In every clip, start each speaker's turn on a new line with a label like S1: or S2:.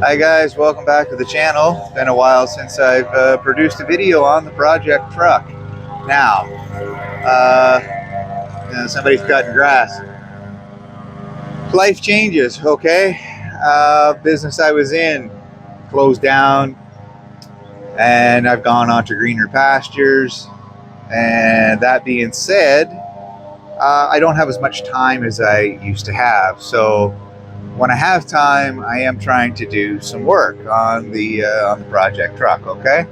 S1: Hi guys, welcome back to the channel. It's been a while since I've produced a video on the project truck. Now, somebody's cutting grass. Life changes, okay? Business I was in closed down and I've gone on to greener pastures. And that being said, I don't have as much time as I used to have. So when I have time, I am trying to do some work on the project truck, okay?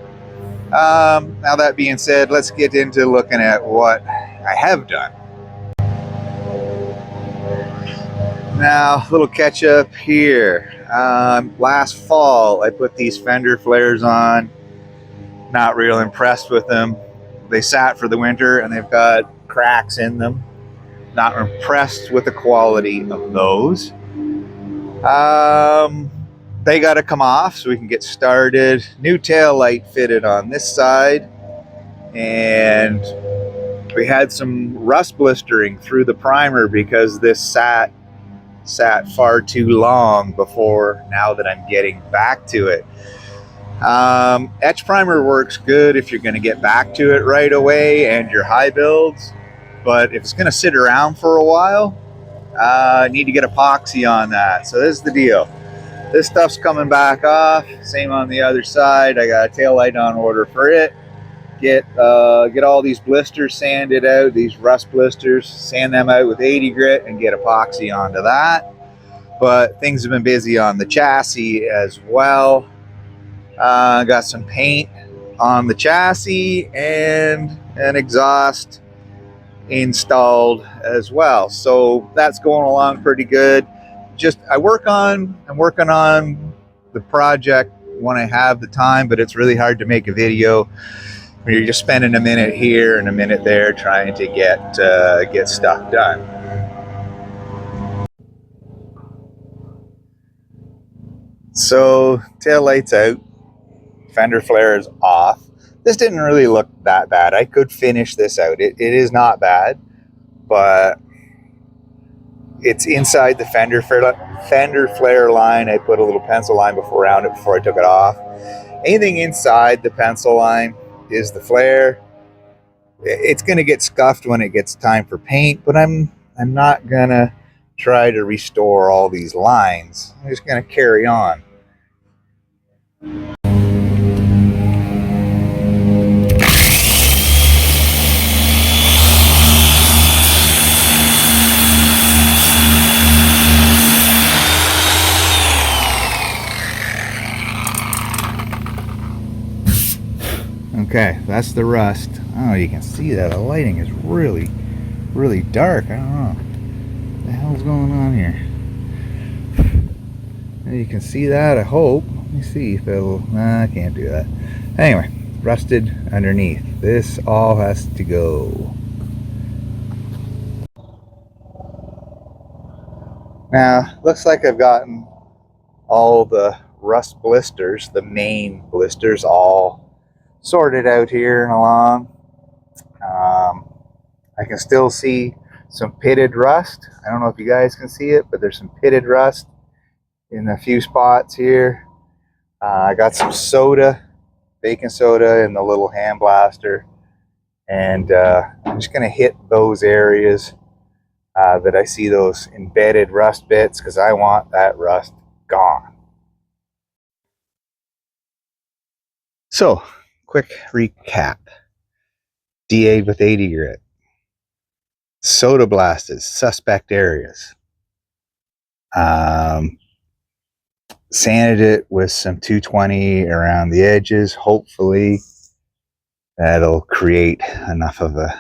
S1: Now that being said, let's get into looking at what I have done. Now, a little catch up here. Last fall, I put these fender flares on. Not real impressed with them. They sat for the winter and they've got cracks in them. Not impressed with the quality of those. They got to come off so we can get started. New tail light fitted on this side, and we had some rust blistering through the primer because this sat far too long before now that I'm getting back to it. Etch primer works good if you're going to get back to it right away and your high builds, but if it's going to sit around for a while, I need to get epoxy on that. So this is the deal. This stuff's coming back off. Same on the other side. I got a tail light on order for it. Get all these blisters sanded out, these rust blisters, sand them out with 80 grit and get epoxy onto that. But things have been busy on the chassis as well. Got some paint on the chassis and an exhaust installed as well, so that's going along pretty good. I'm working on the project when I have the time, but it's really hard to make a video when you're just spending a minute here and a minute there trying to get stuff done. So tail lights out, fender flares off. This didn't really look that bad. I could finish this out. It is not bad, but it's inside the fender flare line. I put a little pencil line around it before I took it off. Anything inside the pencil line is the flare. It's going to get scuffed when it gets time for paint, but I'm not going to try to restore all these lines. I'm just going to carry on. Okay, that's the rust. Oh, you can see that the lighting is really, really dark. I don't know what the hell's going on here. You can see that, I hope. Let me see if it'll. Nah, I can't do that. Anyway, rusted underneath. This all has to go. Now, looks like I've gotten all the rust blisters, the main blisters, all sorted out here and along. I can still see some pitted rust. I don't know if you guys can see it, but there's some pitted rust in a few spots here. I got some soda, baking soda in the little hand blaster, and I'm just going to hit those areas that I see those embedded rust bits, because I want that rust gone. So, quick recap. DA'd with 80 grit. Soda blasted suspect areas. Sanded it with some 220 around the edges. Hopefully that'll create enough of a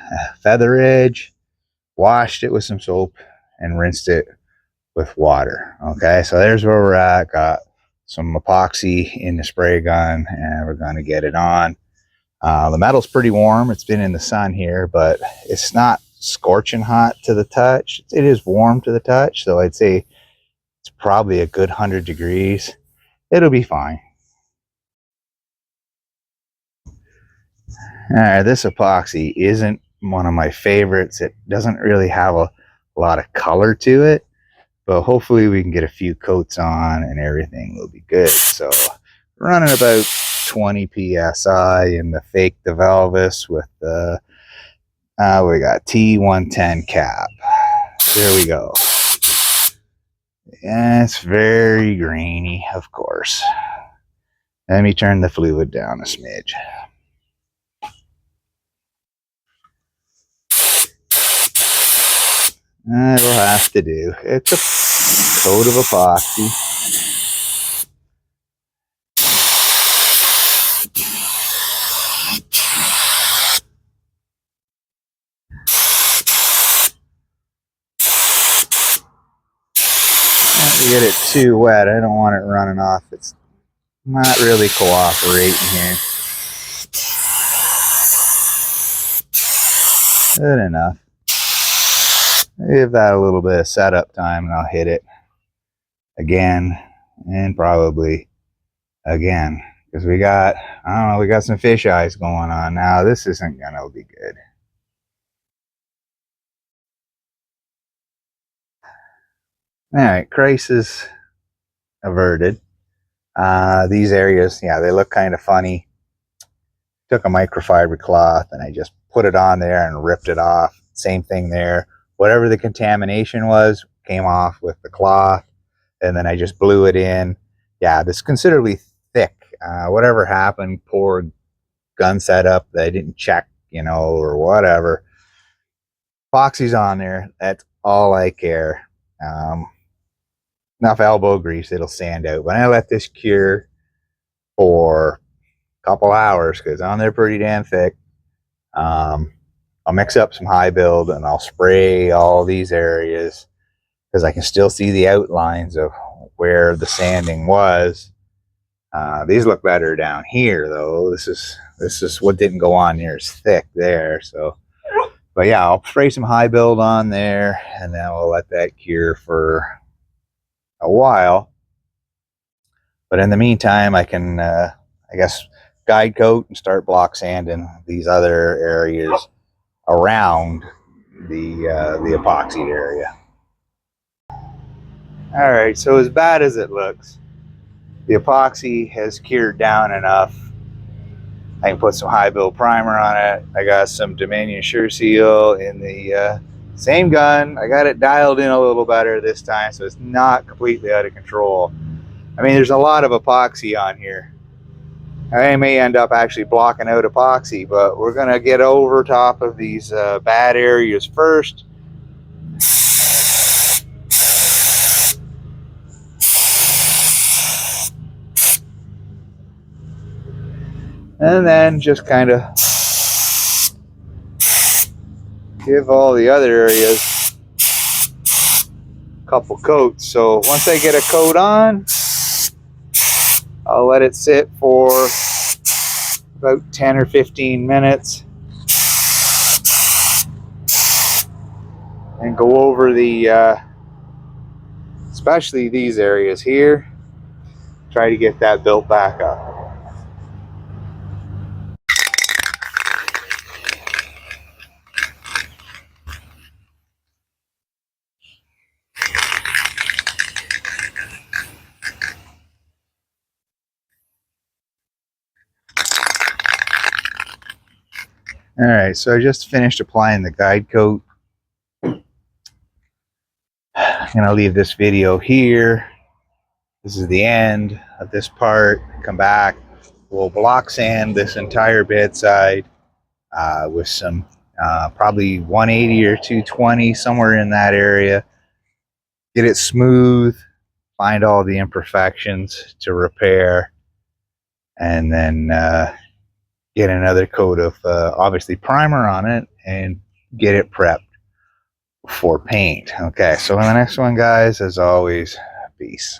S1: feather edge. Washed it with some soap and rinsed it with water. Okay, so there's where we're at. Got some epoxy in the spray gun and we're going to get it on. The metal's pretty warm. It's been in the sun here, but it's not scorching hot to the touch. It is warm to the touch, so I'd say it's probably a good 100 degrees. It'll be fine. This epoxy isn't one of my favorites. It doesn't really have a lot of color to it, but hopefully we can get a few coats on and everything will be good. So running about 20 psi in the fake DeValvis with the we got T110 cap. There we go. Yeah, it's very grainy, of course. Let me turn the fluid down a smidge. That'll have to do. It's a coat of epoxy. Not to get it too wet. I don't want it running off. It's not really cooperating here. Good enough. Give that a little bit of setup time and I'll hit it again and probably again, because we got, I don't know, we got some fish eyes going on now. This isn't gonna be good. All right, crisis averted. These areas, yeah, they look kind of funny. Took a microfiber cloth and I just put it on there and ripped it off. Same thing there. Whatever the contamination was came off with the cloth, and then I just blew it in. Yeah, this is considerably thick. Whatever happened, poor gun setup that I didn't check, you know, or whatever. Epoxy's on there. That's all I care. Enough elbow grease, it'll sand out. But I let this cure for a couple hours because on there pretty damn thick. I'll mix up some high build and I'll spray all these areas because I can still see the outlines of where the sanding was. These look better down here though. This is what didn't go on near as thick there. So, but yeah, I'll spray some high build on there and then we'll let that cure for a while. But in the meantime, I can, I guess, guide coat and start block sanding these other areas around the epoxy area. All right, so as bad as it looks, the epoxy has cured down enough. I can put some high build primer on it. I got some Dominion Sure Seal in the same gun. I got it dialed in a little better this time, so it's not completely out of control. I mean, there's a lot of epoxy on here. I may end up actually blocking out epoxy, but we're going to get over top of these bad areas first. And then just kind of give all the other areas a couple coats. So once I get a coat on, I'll let it sit for about 10 or 15 minutes and go over the especially these areas here, try to get that built back up. All right, so I just finished applying the guide coat. I'm gonna leave this video here. This is the end of this part. Come back. We'll block sand this entire bedside with some probably 180 or 220, somewhere in that area. Get it smooth, find all the imperfections to repair, and then get another coat of obviously primer on it and get it prepped for paint. Okay, so in the next one, guys, as always, peace.